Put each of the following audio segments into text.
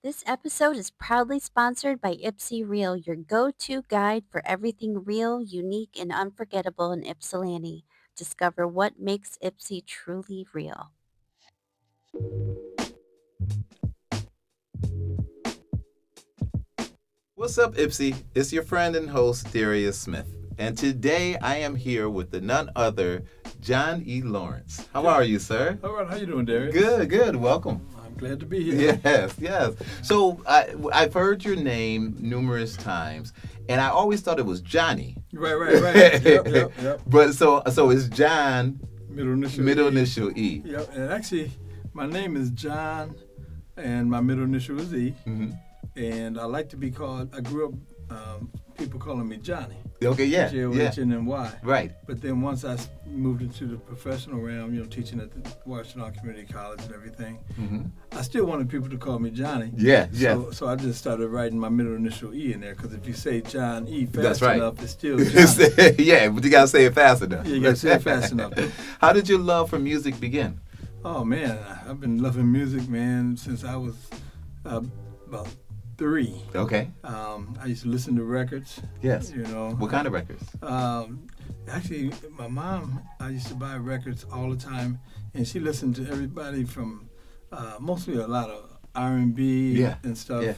This episode is proudly sponsored by Ypsi Real, your go-to guide for everything real, unique, and unforgettable in Ypsilanti. Discover what makes Ypsi truly real. What's up, Ipsy? It's your friend and host, Darius Smith. And today I am here with the none other John E. Lawrence. How are you, sir? All right, how you doing, Darius? Good. Welcome. I'm glad to be here. Yes. So I've heard your name numerous times, and I always thought it was Johnny. Right. Yep. But so it's John, Middle initial E. Yep, and actually, my name is John, and my middle initial is E. Mm-hmm. And I like to be called, I grew up, people calling me Johnny. Okay, yeah. Johny. Right. But then once I moved into the professional realm, teaching at the Washington Community College and everything, Mm-hmm. I still wanted people to call me Johnny. Yeah. So I just started writing my middle initial E in there, because if you say John E fast That's right. enough, it's still Johnny. Yeah, but you gotta say it fast enough. Yeah, you gotta say it fast enough. How did your love for music begin? Oh man, I've been loving music, man, since I was about 3. Okay. I used to listen to records. Yes. What kind of records? Actually, my mom, I used to buy records all the time, and she listened to everybody from mostly a lot of R&B and stuff. Yeah.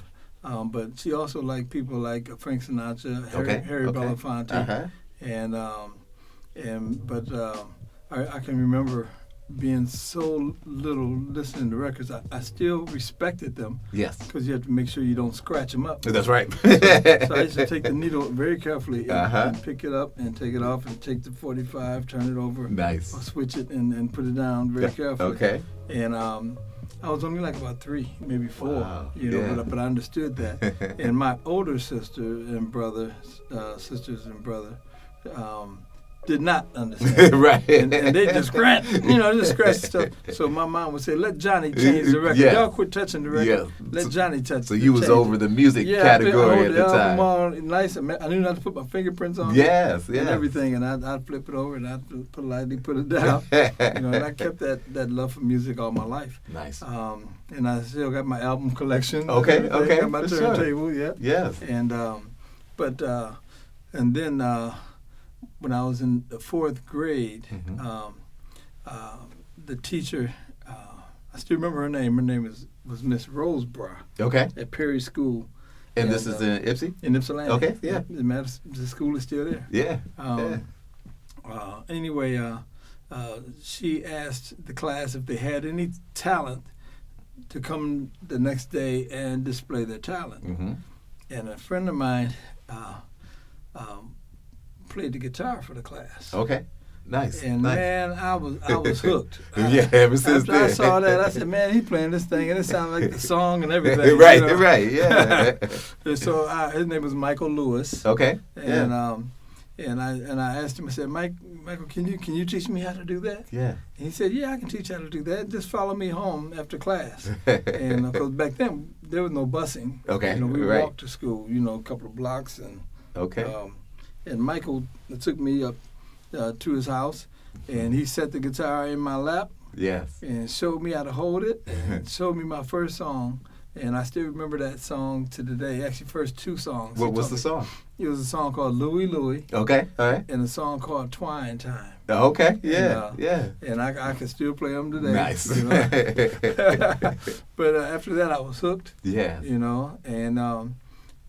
But she also liked people like Frank Sinatra, Harry Okay. Belafonte, Uh-huh. but I can remember being so little listening to records. I still respected them. Yes. Because you have to make sure you don't scratch them up. That's right. So I used to take the needle very carefully and pick it up and take it off and take the 45, turn it over, Nice. or switch it and put it down very carefully. Okay. And I was only like about 3, maybe 4, Wow. Yeah. but I understood that. And my older sister and brother, sisters and brother, did not understand. Right. And they just scratch stuff. So my mom would say, let Johnny change the record. Yeah. Y'all quit touching the record. Yeah. Let Johnny touch So you was change over it. the music Yeah, category I at the time. On nice. I knew not to put my fingerprints on Yes. and everything. And I'd flip it over and I'd politely put it down. And I kept that love for music all my life. Nice. And I still got my album collection. Okay. Got my for turntable, sure. Yes. And and then when I was in the 4th grade, the teacher, I still remember her name. Her name was Miss Roseborough Okay. at Perry School. And this is in Ypsi? In Ypsilanti. Okay, yeah. The school is still there. Yeah. Anyway, she asked the class if they had any talent to come the next day and display their talent. Mm-hmm. And a friend of mine played the guitar for the class. Okay. Nice. And nice. man, I was hooked. Yeah, ever since After then. I saw that, I said, man, he's playing this thing, and it sounded like the song and everything. Right, yeah. And so his name was Michael Lewis. Okay. And Yeah. and I asked him, I said, Michael, can you teach me how to do that? Yeah. And he said, yeah, I can teach you how to do that. Just follow me home after class. And because back then there was no busing. Okay, We right. walked to school, a couple of blocks, and Okay. and Michael took me up to his house, and he set the guitar in my lap Yes. and showed me how to hold it, and showed me my first song. And I still remember that song to today. Actually, first 2 songs. What was the song? It was a song called Louie Louie Okay. All right. and a song called Twine Time. Okay. Yeah. And, yeah. And I can still play them today. Nice. But after that, I was hooked. Yes.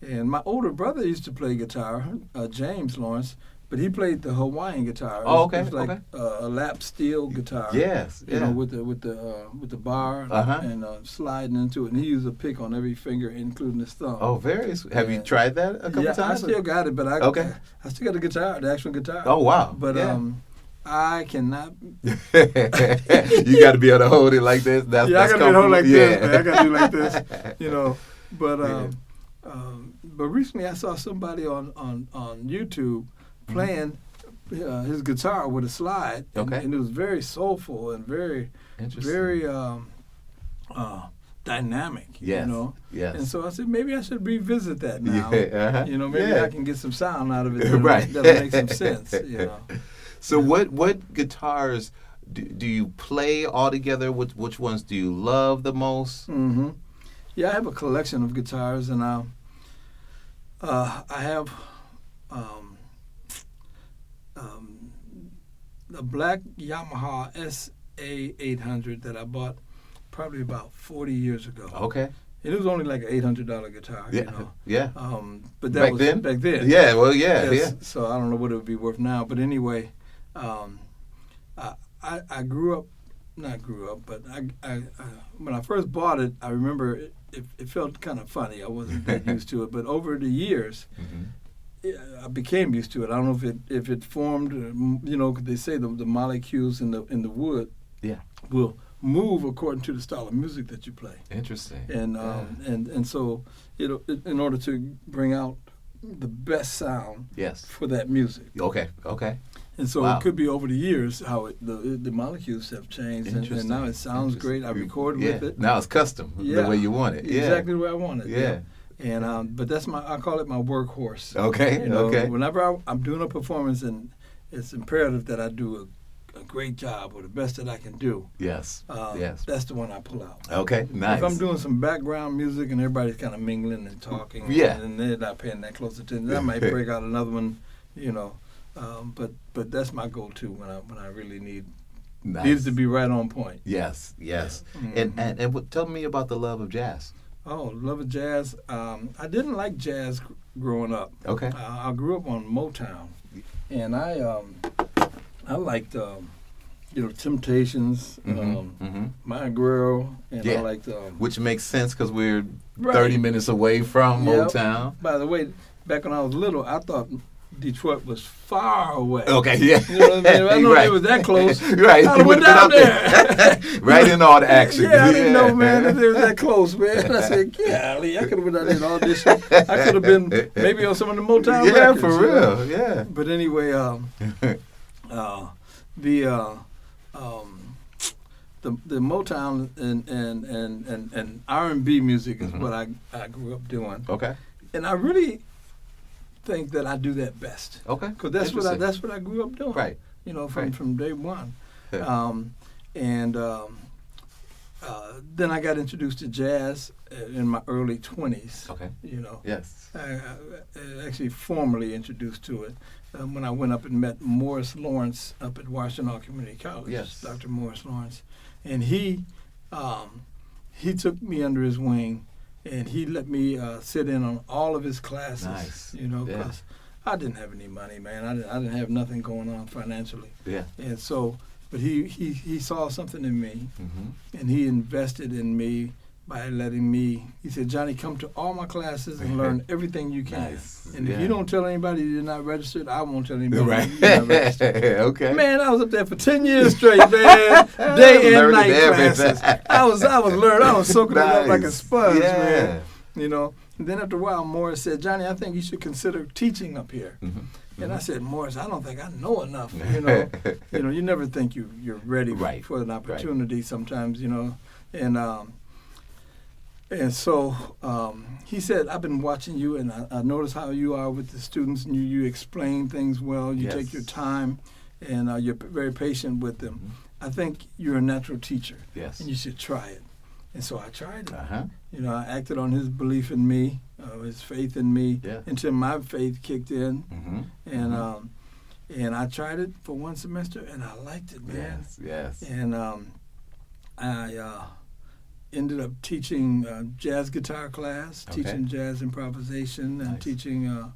And my older brother used to play guitar, James Lawrence, but he played the Hawaiian guitar. Oh, okay, It was like okay. a lap steel guitar. Yes. Yeah. With the bar Uh-huh. and sliding into it, and he used a pick on every finger, including his thumb. Oh, very. Have you tried that a couple yeah, times? I still got it, but I still got the guitar, the actual guitar. Oh, wow. But Yeah. I cannot. You got to be able to hold it like this. That's I gotta be hold like yeah. this. Man. I gotta do like this. But recently I saw somebody on YouTube playing his guitar with a slide, and it was very soulful and very dynamic. Yes. Yes. And so I said maybe I should revisit that now. Yeah, Maybe I can get some sound out of it. Right. That'll make some sense. So what guitars do you play all together? Which ones do you love the most? Mm-hmm. Yeah, I have a collection of guitars, and I have um, um, a black Yamaha SA 800 that I bought probably about 40 years ago. Okay. It was only like an $800 guitar, Yeah. you know. Yeah. But that Back was then? back then. Yeah. Well, yeah. Yes, Yeah. so I don't know what it would be worth now. But anyway, I grew up, not grew up, but I when I first bought it, I remember it felt kind of funny. I wasn't that used to it. But over the years, I became used to it. I don't know if it formed, you know, 'cause they say the molecules in the wood will move according to the style of music that you play. Interesting. And so in order to bring out the best sound Yes. for that music. Okay. Okay. And so Wow. it could be over the years how the molecules have changed, and now it sounds great. I record with it. Now it's custom, the way you want it. Yeah. Exactly the way I want it. Yeah. And but that's I call it my workhorse. Okay. You know, Okay. whenever I'm doing a performance, and it's imperative that I do a great job or the best that I can do. Yes. Yes. That's the one I pull out. Okay. Nice. If I'm doing some background music and everybody's kind of mingling and talking, Yeah. and they're not paying that close attention, I might break out another one, you know. But that's my go-to when I really needs to be right on point. Yes. Yes. Mm-hmm. And tell me about the love of jazz. Oh, love of jazz. I didn't like jazz growing up. Okay. I grew up on Motown, and I liked Temptations, My Girl, and I liked which makes sense because we're Right. 30 minutes away from Yep. Motown. By the way, back when I was little, I thought Detroit was far away. Okay, yeah. You know what I mean? I know Right. it was that close. Right. I You went would've been down up there. Right in all the action. Yeah, I didn't know, man, that it was that close, man. I said, golly, I could have been out there and audition. I could have been maybe on some of the Motown Yeah, records. for you know? real. Yeah. But anyway, the Motown and R&B music is what I grew up doing, Okay. and I really think that I do that best. Okay. Because that's what I grew up doing. Right. You know, Right. from day one. Yeah. Then I got introduced to jazz in my early 20s. Okay. You know. Yes. I actually formally introduced to it when I went up and met Morris Lawrence up at Washington Community College. Yes. Dr. Morris Lawrence, and he took me under his wing, and he let me sit in on all of his classes. Nice. You know, Yeah. because I didn't have any money, man. I didn't have nothing going on financially. Yeah. And so, but he saw something in me, Mm-hmm. and he invested in me by letting me. He said, "Johnny, come to all my classes and learn everything you can. Nice. And if Yeah. you don't tell anybody you're not registered, I won't tell anybody Right. you're not registered." Okay. Man, I was up there for 10 years straight, man. Day and Learning night everything. classes. I was learning. I was soaking it up like a Nice. sponge, Yeah. man. You know. And then after a while, Morris said, "Johnny, I think you should consider teaching up here." Mm-hmm. And I said, "Morris, I don't think I know enough." You know, you never think you're ready Right. for an opportunity sometimes, you know. And so he said, "I've been watching you, and I notice how you are with the students, and you explain things well. You Yes. take your time, and you're very patient with them. Mm-hmm. I think you're a natural teacher, Yes. and you should try it." And so I tried it. Uh-huh. You know, I acted on his belief in me, his faith in me, Yeah. until my faith kicked in. Mm-hmm. And I tried it for one semester, and I liked it, man. Yes. Yes. And I ended up teaching jazz guitar class, Okay. teaching jazz improvisation, and Nice. teaching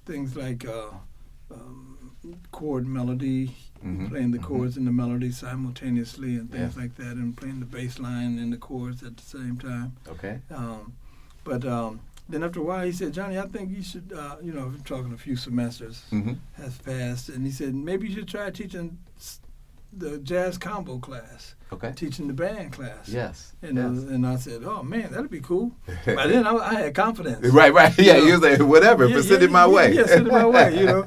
things like chord melody, Mhm. playing the Mhm. chords and the melody simultaneously, and things Yeah. like that, and playing the bass line and the chords at the same time. Okay. But then after a while, he said, "Johnny, I think you should, I'm talking a few semesters Mm-hmm. has passed," and he said, "Maybe you should try teaching the jazz combo class, Okay. teaching the band class." Yes. And, yes. and I said, "Oh, man, that'd be cool." By then, I had confidence. Right. Right. Yeah. You know. You was like, whatever, but send it my way. Yeah, send it my way, you know.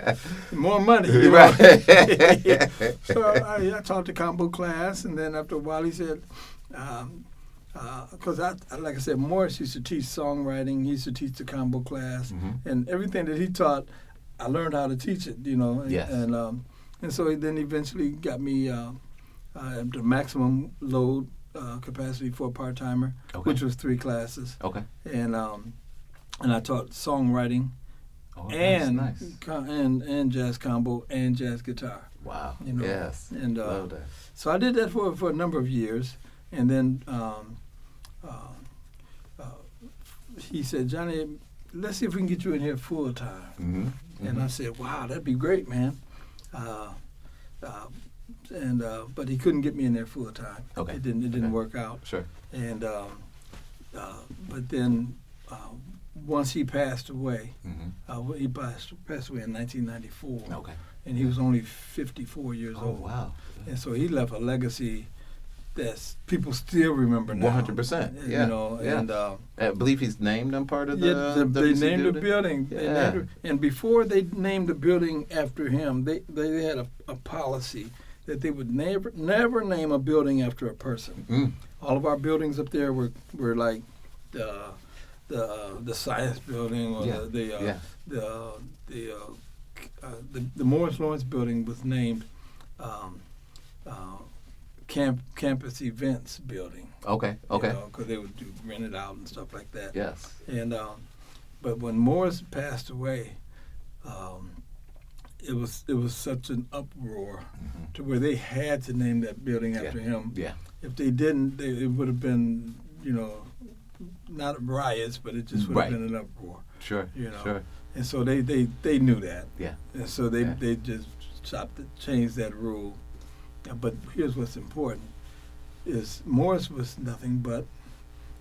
More money, you know. Right. So I taught the combo class, and then after a while, he said, because like I said, Morris used to teach songwriting. He used to teach the combo class, Mhm. and everything that he taught, I learned how to teach it. You know, Yes. And so he then eventually got me the maximum load capacity for a part-timer, Okay. which was 3 classes. Okay. And I taught songwriting Oh, and nice. and jazz combo and jazz guitar. Wow. You know, Yes. and Love that. so I did that for a number of years, and then he said, "Johnny, let's see if we can get you in here full time." Mm-hmm. And I said, "Wow, that'd be great, man." But he couldn't get me in there full time. Okay. It didn't Okay. work out. Sure. And but then once he passed away, he passed away in 1994. Okay. And he was only 54 years Oh, old. wow. And so he left a legacy that people still remember now. 100%. Yeah. You know, yeah. and I believe he's named him part of the. they WC named the building? building. Yeah. And before they named the building after him, they had a policy that they would never name a building after a person. Mm. All of our buildings up there were like the science building or Yeah. the Morris Lawrence building was named campus events building. Okay. Okay. Because they would rent it out and stuff like that. Yes. And but when Morris passed away, it was such an uproar to where they had to name that building after him. Yeah. If they didn't, it would have been, not riots, but it just would have been an uproar. Sure. You know. Sure. And so they knew that. Yeah. And so they just changed that rule. But here's what's important: is Morris was nothing but,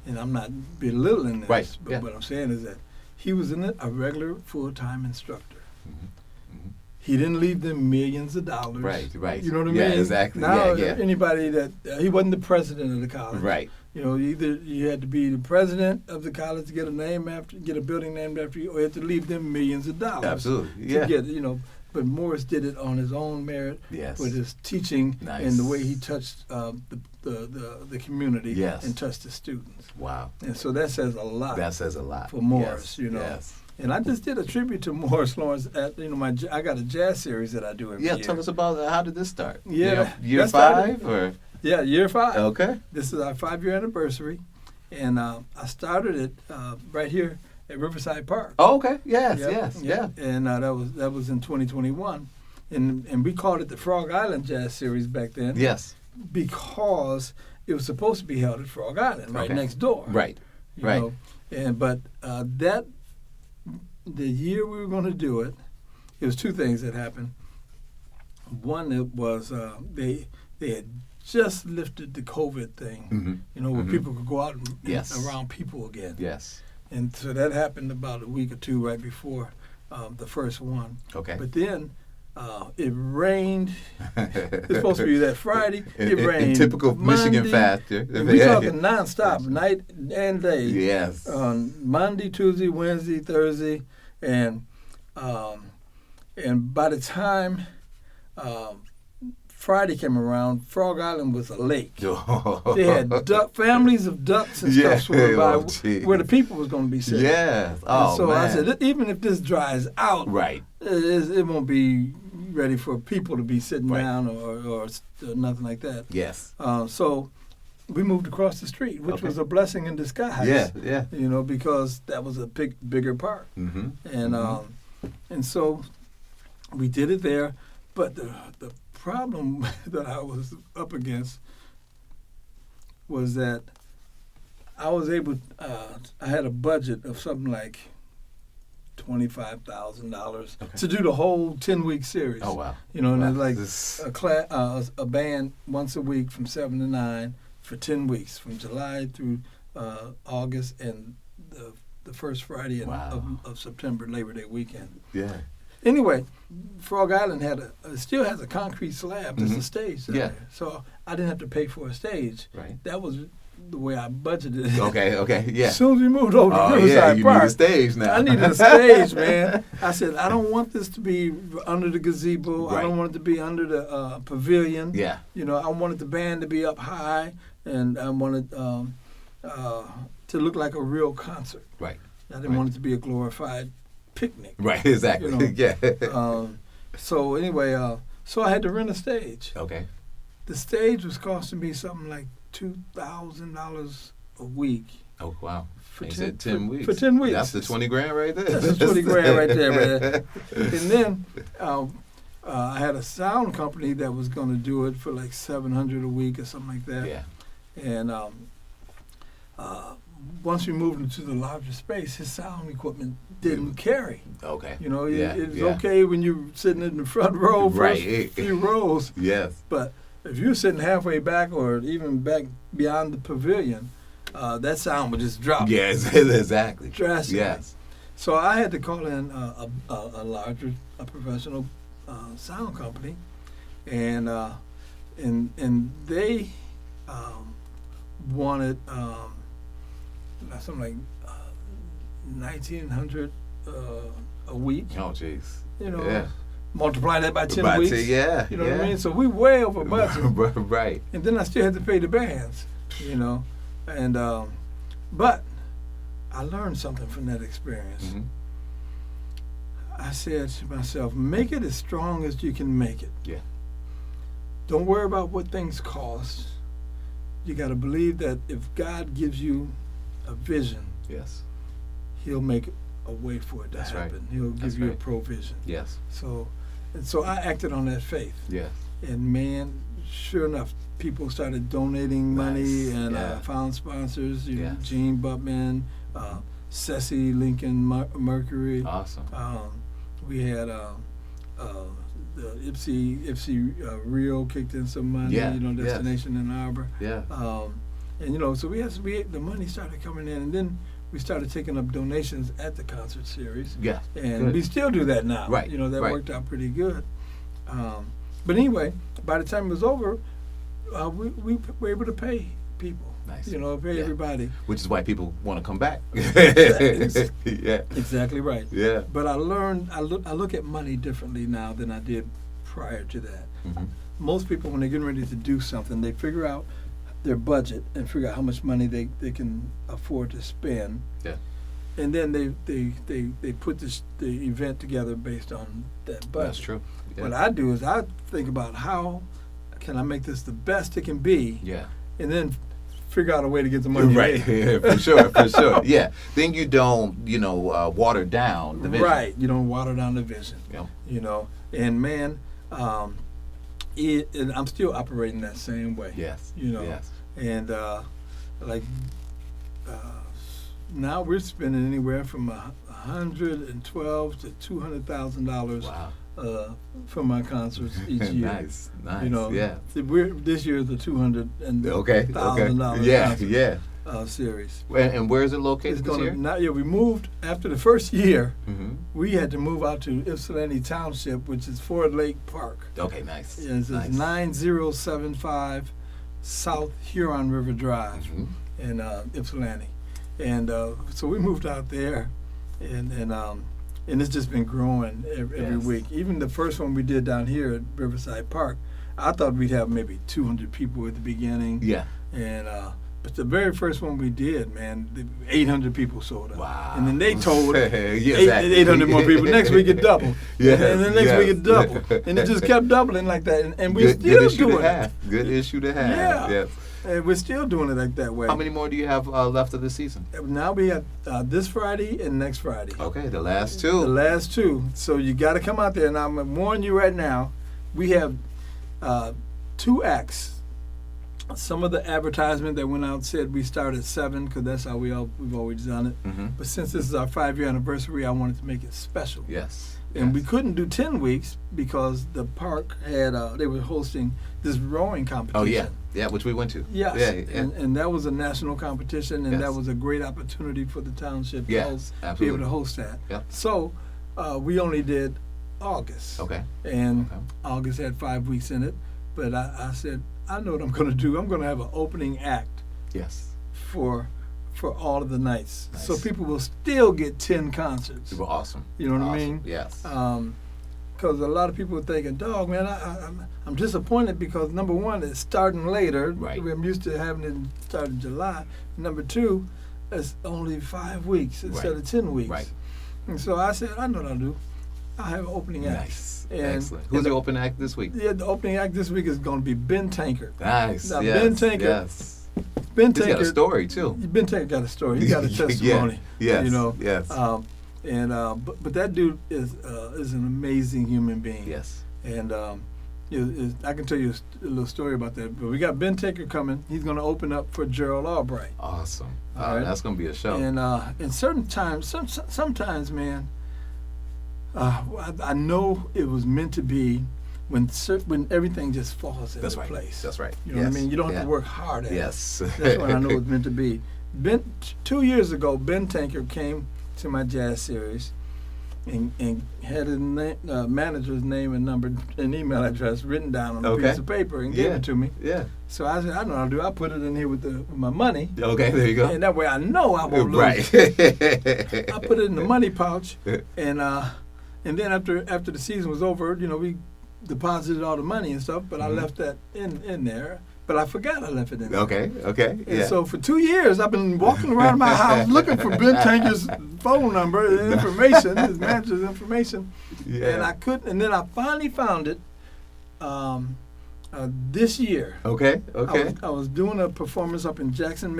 and I'm not belittling this, Right. but Yeah. what I'm saying is that he was a regular full-time instructor. Mm-hmm. He didn't leave them millions of dollars. Right. Right. You know what I Yeah. mean? Exactly. Now, yeah. anybody that he wasn't the president of the college. Right. Either you had to be the president of the college to get a building named after you, or you had to leave them millions of dollars. Absolutely. To Yeah. get. But Morris did it on his own merit Yes. with his teaching Nice. and the way he touched the community Yes. and touched the students. Wow. And so that says a lot. That says a lot for Morris, Yes. Yes. And I just did a tribute to Morris Lawrence at I got a jazz series that I do every year. Yeah. Tell us about how did this start? Yeah, Year that started- 5 or Yeah, year 5. okay. This is our 5-year anniversary, and I started it right here at Riverside Park. Oh, okay. Yes. Yep, Yes. yep. Yeah. And that was in 2021, and we called it the Frog Island Jazz Series back then. Yes. Because it was supposed to be held at Frog Island, right Okay. next door. Right. you Right. know. But the year we were going to do it, it was 2 things that happened. One, it was they had just lifted the COVID thing, Mm-hmm. where people could go out and Yes. around people again. Yes. And so that happened about a week or 2 right before the first one. Okay. But then it rained. It's supposed to be that Friday. It rained. In typical Michigan Monday, fashion. And we talking nonstop, night and day. Yes. On Monday, Tuesday, Wednesday, Thursday, and by the time Friday came around, Frog Island was a lake. They had families of ducks and Yeah, stuff swimming by gee. where the people was going to be sitting. Yes. And Oh, so man. I said, even if this dries out, Right. it won't be ready for people to be sitting Right. down or nothing like that. Yes. So we moved across the street, which Okay. was a blessing in disguise. Yeah. Yeah. Because that was a bigger park. Mm-hmm. And so we did it there. But the problem that I was up against was that I was able, I had a budget of something like $25,000 to do the whole 10-week series. Oh, wow. And Wow. it's like This- a band once a week from 7 to 9 for 10 weeks, from July through August and the first Friday Wow. of September, Labor Day weekend. Yeah. Anyway, Frog Island still has a concrete slab as Mhm. a stage down Yeah. there. So I didn't have to pay for a stage. Right. That was the way I budgeted it. Okay. Okay. Yeah. As soon as we moved over to Oh, Riverside yeah. You Park, need a stage now. I needed a stage, man. I said, I don't want this to be under the gazebo. Right. I don't want it to be under the pavilion. Yeah. I wanted the band to be up high, and I wanted to look like a real concert. Right. I didn't Right. want it to be a glorified picnic. Right. Exactly. Yeah. So anyway, so I had to rent a stage. Okay. The stage was costing me something like $2,000 a week. Oh, wow. For You 10, said 10 weeks. For 10 weeks. That's the 20 grand right there. That's the 20 grand right there, man. And then I had a sound company that was going to do it for like $700 a week or something like that. Yeah. And once we moved into the larger space, his sound equipment didn't carry. Okay. You know, Yeah, it's yeah. okay when you're sitting in the front row, first Right. few rows, Yes. but if you're sitting halfway back or even back beyond the pavilion, that sound would just drop. Yes, exactly. Drastically. Yes. So I had to call in a larger, professional sound company, and they wanted something like $1,900 a week. Oh, jeez. You know, Yeah. multiply that by 10 About weeks. to- yeah. You know yeah. what I mean? So we way over budget, Right. and then I still had to pay the bands. You know, and but I learned something from that experience. Mhm. I said to myself, make it as strong as you can make it. Yeah. Don't worry about what things cost. You got to believe that if God gives you a vision, Yes. He'll make a way for it to That's right. happen. He'll give That's you a right. provision. Yes. So I acted on that faith. Yes. And man, sure enough, people started donating money, Nice. and Yeah. found sponsors. You know, Yes. Gene Butman, Ceci Lincoln Mercury. Awesome. We had the Ypsi Rio kicked in some money. Yeah, You know, yes. Destination Ann Arbor. Yeah. And you know, so the money started coming in, and then we started taking up donations at the concert series. Yeah. And Good. we still do that now. Right, You know, that right. worked out pretty good. But anyway, by the time it was over, we were able to pay people. Nice. You know, pay Yeah. everybody. Which is why people want to come back. Exactly. Yeah. Exactly right. Yeah. But I learned, I look at money differently now than I did prior to that. Mhm. Most people, when they're getting ready to do something, they figure out their budget and figure out how much money they can afford to spend. Yeah. And then they put the event together based on that budget. That's true. Yeah. What I do is I think about how can I make this the best it can be, Yeah. and then figure out a way to get the money. Right. made. Yeah, for sure. For sure. Yeah. Then you don't, water down the vision. Right. You don't water down the vision. Yeah. You know, and man, and I'm still operating that same way. Yes. You know, Yes. and now we're spending anywhere from $112 to $200,000 Wow. for my concerts each year. Nice. Nice. You know, Yeah. this year is the $200,000 Okay. Okay. Yeah. concert, Yeah. series. And where is it It's located this year? we moved after the first year. Mm-hmm. We had to move out to Ypsilanti Township, which is Ford Lake Park. Okay. Nice. It's nice. 9075 South Huron River Drive Mhm. in Ypsilanti, and so we moved out there, and it's just been growing every Yes. week. Even the first one we did down here at Riverside Park, I thought we'd have maybe 200 people at the beginning, Yeah. and but the very first one we did, man, 800 people showed up. Wow. And then they told Yeah, exactly. 800 more people. Next week it doubled. Yes, And then next yes. week it doubled. And it just kept doubling like that. And we're Good still issue to doing it. have. Good issue to have. Yeah. Yes. And we're still doing it like that way. How many more do you have left of the season? Now we have this Friday and next Friday. Okay, the last The two. last two. So you got to come out there. And I'm going to warn you right now, we have 2 acts. Some of the advertisement that went out said we start at 7 because that's how we've always done it. Mm-hmm. But since this is our 5-year anniversary, I wanted to make it special. Yes. And we yes. couldn't do 10 weeks because the park had they were hosting this rowing competition. Oh yeah, yeah, which we went to. Yes, Yeah, yeah. And that was a national competition, and Yes. that was a great opportunity for the township to Yes, be able absolutely. to host that. Yeah. So we only did August, Okay. and Okay. August had 5 weeks in it. But I said, I know what I'm going to do. I'm going to have an opening act Yes. for all of the nights, so Nice. people will still get 10 concerts. They were awesome. You know what I Awesome. mean? Yes. Because a lot of people are thinking, dog, man, I'm disappointed because number one, it's starting later. Right. I'm used to having it start in July. Number two, it's only 5 weeks instead Right. of 10 weeks. Right. And so I said, I know what I'll do. I'll have an opening act. Nice. And- Excellent. Who's and the open act this week? Yeah, the opening act this week is going to be Ben Tankard. Nice. Now, yes. Ben Tankard, Yes. Ben He's got a Tinker. story too. Ben Tinker got a story. He got a testimony. Yes. You know. Yes. But that dude is an amazing human being. Yes. And I can tell you a little story about that. But we got Ben Tinker coming. He's going to open up for Gerald Albright. Awesome. All right. That's going to be a show. And certain times, sometimes, man, I know it was meant to be when everything just falls into place. That's right. You know what I mean? You don't have to work hard at it. Yes. That's what I know it's meant to be. 2 years ago, Ben Tinker came to my jazz series and had his manager's name and number and email address written down on a piece of paper and gave it to me. Yeah. So I said, I know what I'll do. I'll put it in here with my money. Okay, there you go. And that way I know I won't lose. Right. I put it in the money pouch, and then after the season was over, we deposited all the money and stuff, but I left that in there. But I forgot I left it in there. Okay. And so for 2 years, I've been walking around my house looking for Ben Tinker's phone number and information, his manager's information. Yeah. And I couldn't. And then I finally found it this year. Okay. I was doing a performance up in Jackson,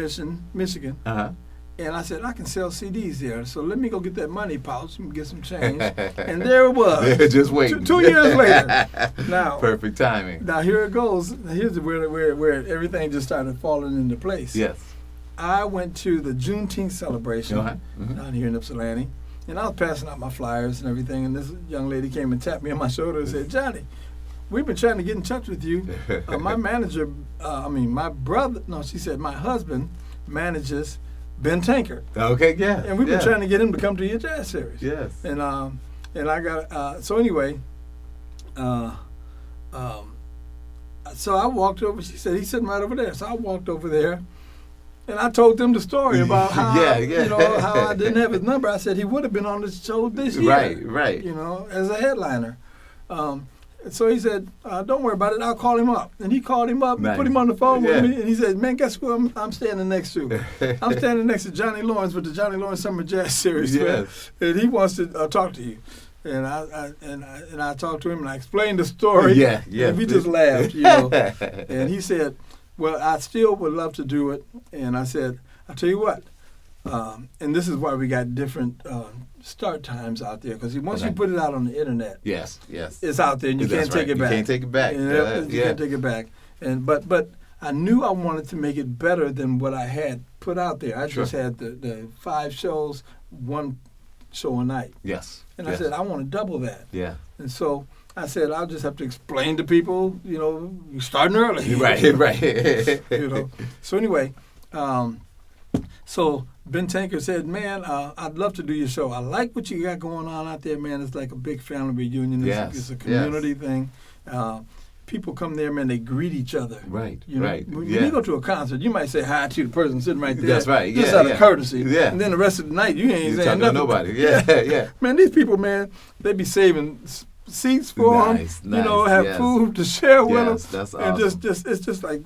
Michigan. Uh-huh. And I said, I can sell CDs there. So let me go get that money pouch and get some change. And there it was. Just wait. 2 years later. Now, perfect timing. Now here it goes. Here's where everything just started falling into place. Yes. I went to the Juneteenth celebration Mm-hmm. down here in Ypsilanti, and I was passing out my flyers and everything, and this young lady came and tapped me on my shoulder and said, Johnny, we've been trying to get in touch with you. My manager, my brother, no, she said my husband manages Ben Tinker. Okay, yeah. And we've been trying to get him to come to your jazz series. Yes. And I got, so anyway, so I walked over, she said, he's sitting right over there. So I walked over there, and I told them the story about how, how I didn't have his number. I said he would have been on the show this year. Right. As a headliner. So he said, don't worry about it, I'll call him up. And he called him up, and put him on the phone with me, and he said, man, guess who I'm standing next to? I'm standing next to Johnny Lawrence with the Johnny Lawrence Summer Jazz Series. Yes. And he wants to talk to you. And I talked to him, and I explained the story. Yeah. And we just laughed, And he said, well, I still would love to do it. And I said, I'll tell you what, and this is why we got different start times out there, because once you put it out on the internet, yes, it's out there and you can't take it back. You can't take it back. You can't take it back. And but I knew I wanted to make it better than what I had put out there. I just had the 5 shows, 1 show a night. Yes. And I said, I want to double that. Yeah. And so I said, I'll just have to explain to people, you're starting early. Right. So anyway, so Ben Tinker said, man, I'd love to do your show. I like what you got going on out there, man. It's like a big family reunion. It's a community thing. People come there, man, they greet each other. Right, When you go to a concert, you might say hi to the person sitting right there. That's right, Just out of courtessy. Yeah. And then the rest of the night, you ain't saying nothing. To nobody. Yeah. Man, these people, man, they be saving seats for them. Have food to share with them. That's awesome. And it's just like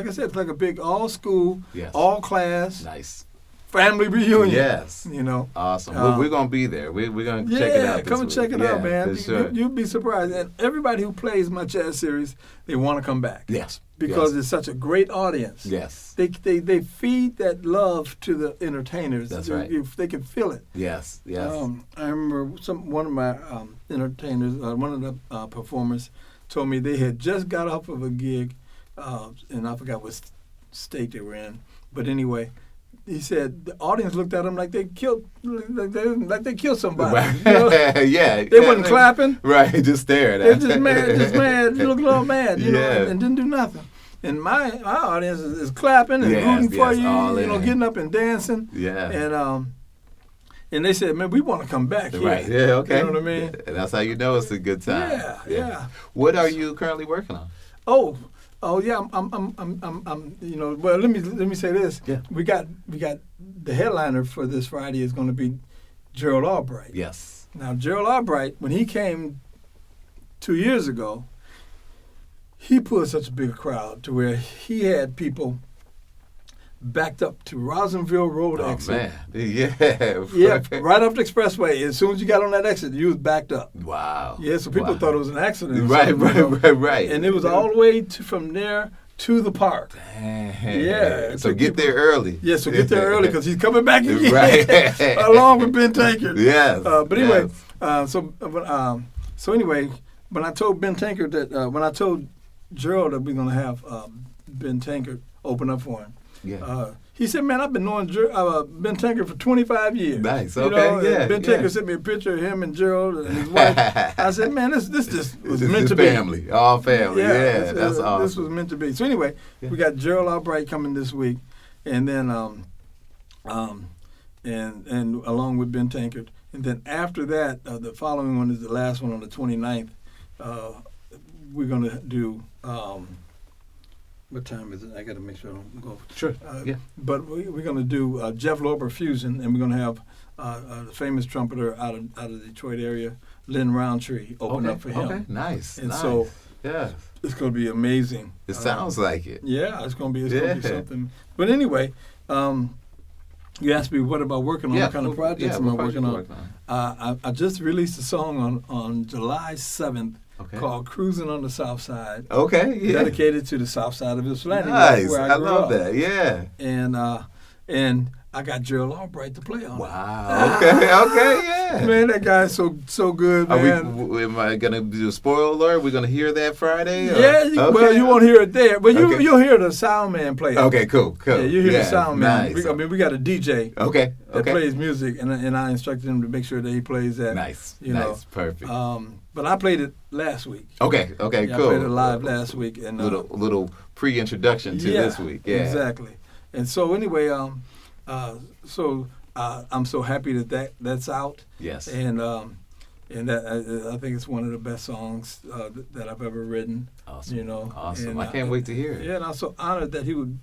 I said, it's like a big all school, all class. Nice. Family reunion. Yes. Awesome. We're going to be there. We're going to check it out. Come and check it out, man. Sure. You'd be surprised. And everybody who plays my jazz series, they want to come back. Yes. Because it's such a great audience. Yes. They feed that love to the entertainers. That's right. They can feel it. Yes. I remember one of my entertainers, one of the performers, told me they had just got off of a gig, and I forgot what state they were in. But anyway, he said the audience looked at him like they killed somebody. Right. They wasn't clapping. Right, just staring. They just mad. They looked a little mad, and didn't do nothing. And my audience is clapping and rooting for you, getting up and dancing. Yeah. And they said, man, we want to come back here. Right. Yeah. Okay. You know what I mean? That's how you know it's a good time. Yeah. What are you currently working on? Oh yeah, well, let me say this. Yeah. We got the headliner for this Friday is going to be Gerald Albright. Yes. Now Gerald Albright, when he came 2 years ago, he put such a big crowd to where he had people backed up to Rosenville Road exit. Oh man, yeah. Right off the expressway. As soon as you got on that exit, you was backed up. Wow. Yeah, so people thought it was an accident. Right. And it was all the way from there to the park. Yeah. So get there early. Yeah, so get there early because he's coming back again. Right. Along with Ben Tankard. Yes. But anyway, yes. So anyway, when I told Ben Tankard when I told Gerald that we're going to have Ben Tankard open up for him, Yeah. he said, "Man, I've been knowing Ben Tankard for 25 years." Nice. You Okay. know, Yeah. Ben yeah. Tankard sent me a picture of him and Gerald and his wife. I said, "Man, this just was This meant is to be." family. All family. Yeah. That's awesome. This was meant to be. So anyway, Yeah. we got Gerald Albright coming this week, and then and along with Ben Tankard, and then after that, the following one is the last one on the 29th. We're gonna do. What time is it? I got to make sure I don't go. Sure. Yeah. But we're going to do Jeff Lorber Fusion, and we're going to have the famous trumpeter out of the Detroit area, Lynn Roundtree, open up for him. Okay. Nice. And nice. so yeah. it's going to be amazing. It sounds like it. Yeah, it's going to be something. But anyway, you asked me what about working on, what kind of projects am I working on? I just released a song on July 7th. Okay. Called Cruising on the South Side. Okay, yeah. Dedicated to the South Side of Ypsilanti. Nice. Where I grew love up. that. Yeah. And I got Gerald Albright to play on it. Wow. Okay, yeah. Man, that guy's so good, man. Am I going to do a spoiler alert? We're going to hear that Friday? Or? Yeah, okay. well, you won't hear it there, but Okay. you'll hear the sound man play it. Okay, cool. Yeah, you hear the sound man. Nice. We got a DJ Okay. that plays music, and I instructed him to make sure that he plays that. Nice. You nice. know. Perfect. But I played it last week. Okay, Yeah, cool. I played it live last week. And little pre-introduction to this week. Yeah. Exactly. And so anyway, I'm so happy that's out. Yes. And that I think it's one of the best songs that I've ever written. Awesome. You know. Awesome. And I can't wait to hear it. Yeah, and I'm so honored that he would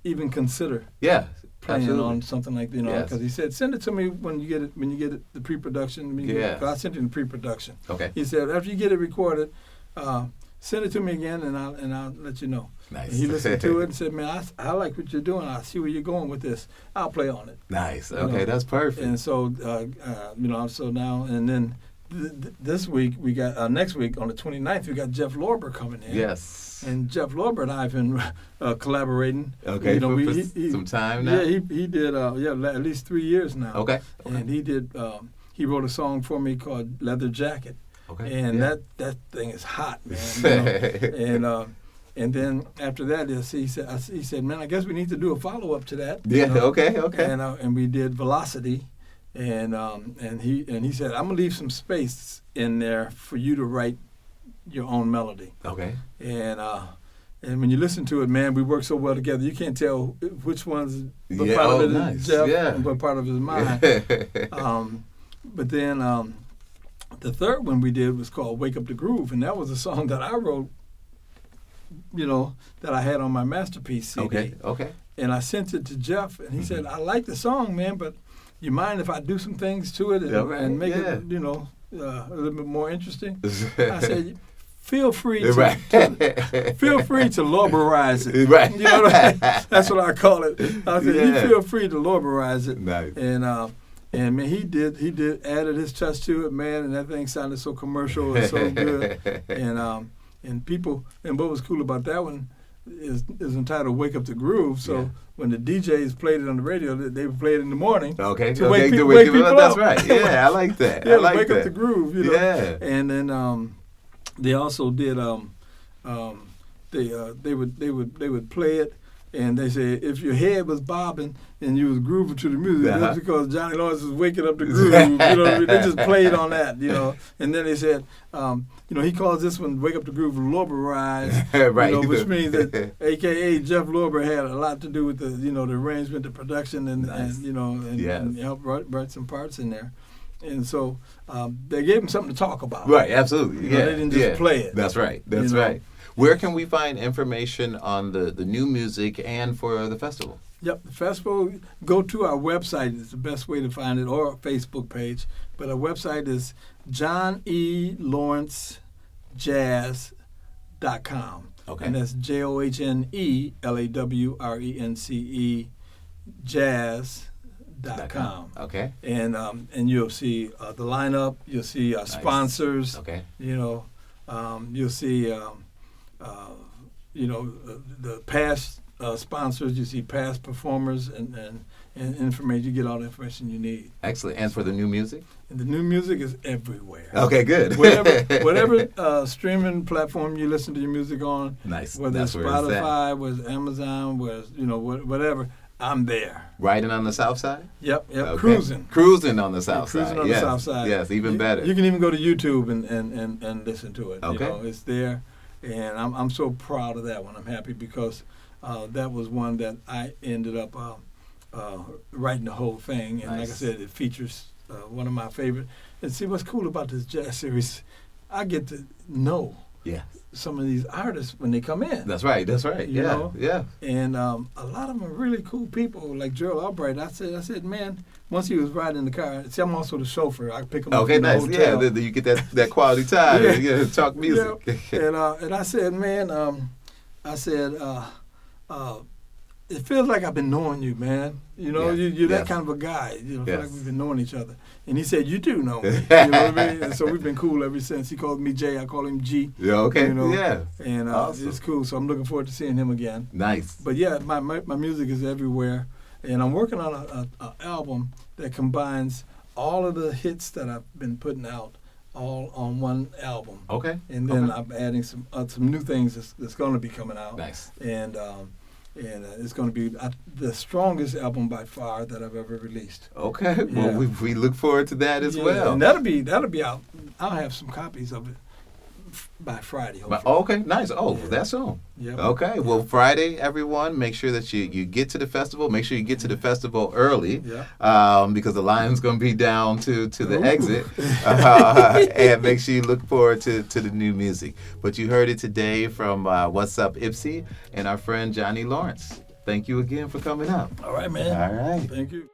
even consider Yeah. playing absolutely. on something like Yes. because he said send it to me when you get it the pre-production. Yeah. 'Cause I sent him the pre-production. Okay. He said after you get it recorded, send it to me again and I'll let you know. Nice. And he listened to it and said, "Man, I like what you're doing. I see where you're going with this. I'll play on it." Nice. You Okay, know. that's perfect. And so so now and then this week we got next week on the 29th we got Jeff Lorber coming in. Yes. And Jeff Lorber and I have been collaborating. Okay, You know, for some time now? Yeah, he did at least 3 years now. Okay. And he did he wrote a song for me called Leather Jacket. Okay. And yeah. that thing is hot, man. You know? And then after that, he said, "Man, I guess we need to do a follow up to that." Yeah. You know? Okay. And we did Velocity, and he said, "I'm gonna leave some space in there for you to write your own melody." Okay. And when you listen to it, man, we work so well together. You can't tell which one's what part of it is nice. Jeff Yeah. and what part of it is mine. But then the third one we did was called "Wake Up the Groove," and that was a song that I wrote. You know, that I had on my masterpiece CD. Okay. And I sent it to Jeff, and he said, "I like the song, man, but you mind if I do some things to it and make it, a little bit more interesting?" I said, "Feel free to feel free to Lorberize it." Right. You know what I mean? That's what I call it. I said, "You feel free to Lorberize it." Nice. And man, he did added his touch to it, man, and that thing sounded so commercial and so good. And people, and what was cool about that one is entitled "Wake Up the Groove." So when the DJs played it on the radio, they would play it in the morning. Okay. To wake people up. That's right. Yeah, I like that. Yeah, I like wake that. up the groove. You know? Yeah. And then they also did they would play it. And they say if your head was bobbing and you was grooving to the music, that's because Johnny Lawrence was waking up the groove. You know what I mean? They just played on that, you know. And then they said, he calls this one "Wake Up the Groove" Lorberize, right. you know, which means that, AKA Jeff Lorber had a lot to do with the arrangement, the production, and helped write some parts in there. And so they gave him something to talk about. Right. Absolutely. Yeah. They didn't just play it. That's right. That's right. Where can we find information on the new music and for the festival? Yep, the festival, go to our website. It's the best way to find it, or our Facebook page. But our website is johnnelawrencejazz.com. Okay. And that's JOHNELAWRENCE jazz.com. Okay. And you'll see the lineup. You'll see our sponsors. Okay. You'll see the past sponsors, you see past performers, and information. You get all the information you need. Excellent. And for the new music? And the new music is everywhere. Okay, good. whatever streaming platform you listen to your music on, Nice. whether That's it's where it's at. Spotify, whether it's Amazon, whether it's, whatever, I'm there. Riding on the south side? Yep, Okay. cruising. Cruising on the south side. Cruising on Yes. the south side. Yes, even better. You can even go to YouTube and listen to it. Okay. It's there, and I'm so proud of that one. I'm happy because that was one that I ended up writing the whole thing, and like I Nice. said, it features one of my favorite. And see what's cool about this jazz series, I get to know Yeah. some of these artists when they come in. That's right. That's right. You Yeah. know? Yeah. And a lot of them are really cool people, like Gerald Albright. I said, man, once he was riding in the car, see, I'm also the chauffeur. I pick him up Okay, from the nice. Yeah, hotel. you get that quality time. Yeah. Yeah, talk music. Yeah. And I said, man, it feels like I've been knowing you, man. You're Yes. that kind of a guy. Feel Yes. like we've been knowing each other. And he said, you do know me. You know what I mean? And so we've been cool ever since. He called me Jay. I call him G. Yeah, okay. You know? Yeah. And Awesome. it's cool. So I'm looking forward to seeing him again. Nice. But yeah, my music is everywhere. And I'm working on a album that combines all of the hits that I've been putting out all on one album. Okay. And then Okay. I'm adding some new things that's going to be coming out. Nice. And it's going to be the strongest album by far that I've ever released. Okay. Yeah. Well, we look forward to that as Yeah, well. and that'll be out. I'll have some copies of it by Friday. Hopefully. But, okay, nice. Oh, Yeah. that's soon. Yep. Okay. Well, Friday, everyone, make sure that you get to the festival. Make sure you get to the festival early, Yeah. because the line's going to be down to the Ooh. exit. And make sure you look forward to the new music. But you heard it today from What's Up Ypsi and our friend Johnny Lawrence. Thank you again for coming up. All right, man. All right. Thank you.